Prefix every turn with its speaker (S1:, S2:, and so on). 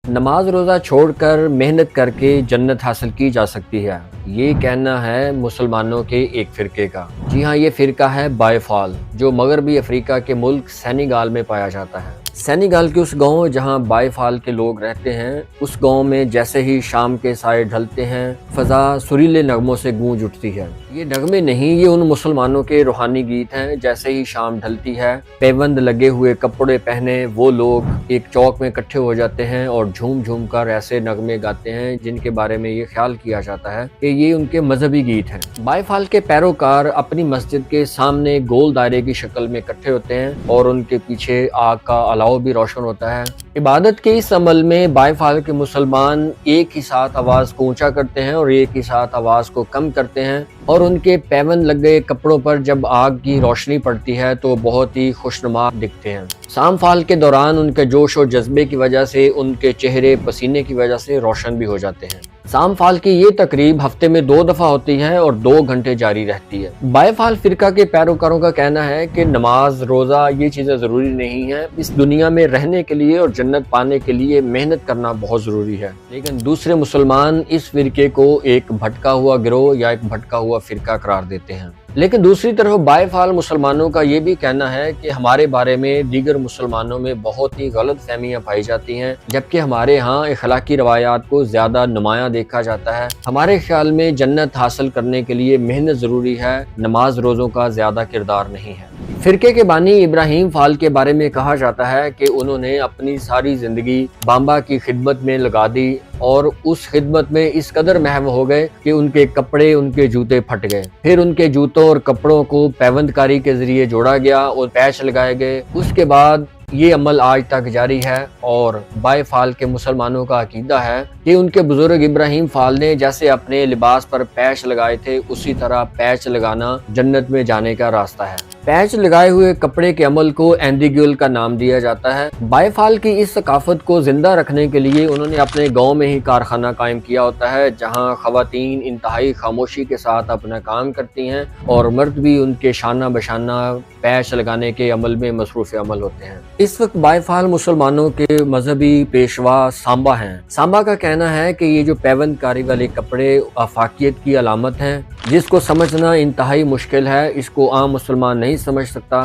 S1: نماز روزہ چھوڑ کر محنت کر کے جنت حاصل کی جا سکتی ہے، یہ کہنا ہے مسلمانوں کے ایک فرقے کا۔ جی ہاں، یہ فرقہ ہے بائے فال، جو مغربی افریقہ کے ملک سینیگال میں پایا جاتا ہے۔ سینیگال کے اس گاؤں جہاں بائے فال کے لوگ رہتے ہیں، اس گاؤں میں جیسے ہی شام کے سائے ڈھلتے ہیں، فضا سریلے نغموں سے گونج اٹھتی ہے۔ یہ نغمے نہیں، یہ ان مسلمانوں کے روحانی گیت ہیں۔ جیسے ہی شام ڈھلتی ہے، پیوند لگے ہوئے کپڑے پہنے وہ لوگ ایک چوک میں اکٹھے ہو جاتے ہیں اور جھوم جھوم کر ایسے نغمے گاتے ہیں جن کے بارے میں یہ خیال کیا جاتا ہے کہ یہ ان کے مذہبی گیت ہیں۔ بائے فال کے پیروکار اپنی مسجد کے سامنے گول دائرے کی شکل میں اکٹھے ہوتے ہیں اور ان کے پیچھے آگ کا الاؤ بھی روشن ہوتا ہے۔ عبادت کے اس عمل میں بائے فال کے مسلمان ایک ہی ساتھ آواز کو اونچا کرتے ہیں اور ایک ہی ساتھ آواز کو کم کرتے ہیں، اور ان کے پیوند لگے کپڑوں پر جب آگ کی روشنی پڑتی ہے تو بہت ہی خوشنما دکھتے ہیں۔ سام فال کے دوران ان کے جوش و جذبے کی وجہ سے ان کے چہرے پسینے کی وجہ سے روشن بھی ہو جاتے ہیں۔ سام فال کی یہ تقریب ہفتے میں 2 دفعہ ہوتی ہے اور 2 گھنٹے جاری رہتی ہے۔ بائے فال فرقہ کے پیروکاروں کا کہنا ہے کہ نماز روزہ یہ چیزیں ضروری نہیں ہیں، اس دنیا میں رہنے کے لیے اور جنت پانے کے لیے محنت کرنا بہت ضروری ہے۔ لیکن دوسرے مسلمان اس فرقے کو ایک بھٹکا ہوا گروہ یا ایک بھٹکا ہوا فرقہ قرار دیتے ہیں۔ لیکن دوسری طرف بائے فال مسلمانوں کا یہ بھی کہنا ہے کہ ہمارے بارے میں دیگر مسلمانوں میں بہت ہی غلط فہمیاں پائی جاتی ہیں، جبکہ ہمارے ہاں اخلاقی روایات کو زیادہ نمایاں دیکھا جاتا ہے۔ ہمارے خیال میں جنت حاصل کرنے کے لیے محنت ضروری ہے، نماز روزوں کا زیادہ کردار نہیں ہے۔ فرقے کے بانی ابراہیم فال کے بارے میں کہا جاتا ہے کہ انہوں نے اپنی ساری زندگی بامبا کی خدمت میں لگا دی اور اس خدمت میں اس قدر محو ہو گئے کہ ان کے کپڑے، ان کے جوتے پھٹ گئے۔ پھر ان کے جوتوں اور کپڑوں کو پیوند کاری کے ذریعے جوڑا گیا اور پیچ لگائے گئے۔ اس کے بعد یہ عمل آج تک جاری ہے، اور بائے فال کے مسلمانوں کا عقیدہ ہے کہ ان کے بزرگ ابراہیم فال نے جیسے اپنے لباس پر پیچ لگائے تھے، اسی طرح پیچ لگانا جنت میں جانے کا راستہ ہے۔ پیچ لگائے ہوئے کپڑے کے عمل کو ایندیگول کا نام دیا جاتا ہے۔ بائے فال کی اس ثقافت کو زندہ رکھنے کے لیے انہوں نے اپنے گاؤں میں ہی کارخانہ قائم کیا ہوتا ہے، جہاں خواتین انتہائی خاموشی کے ساتھ اپنا کام کرتی ہیں اور مرد بھی ان کے شانہ بشانہ پیچ لگانے کے عمل میں مصروف عمل ہوتے ہیں۔ اس وقت بائے فال مسلمانوں کے مذہبی پیشوا سامبا ہیں۔ سامبا کا کہنا ہے کہ یہ جو پیوند کاری والے کپڑے آفاقیت کی علامت ہیں، جس کو سمجھنا انتہائی مشکل ہے، اس کو عام مسلمان نہیں سمجھ سکتا۔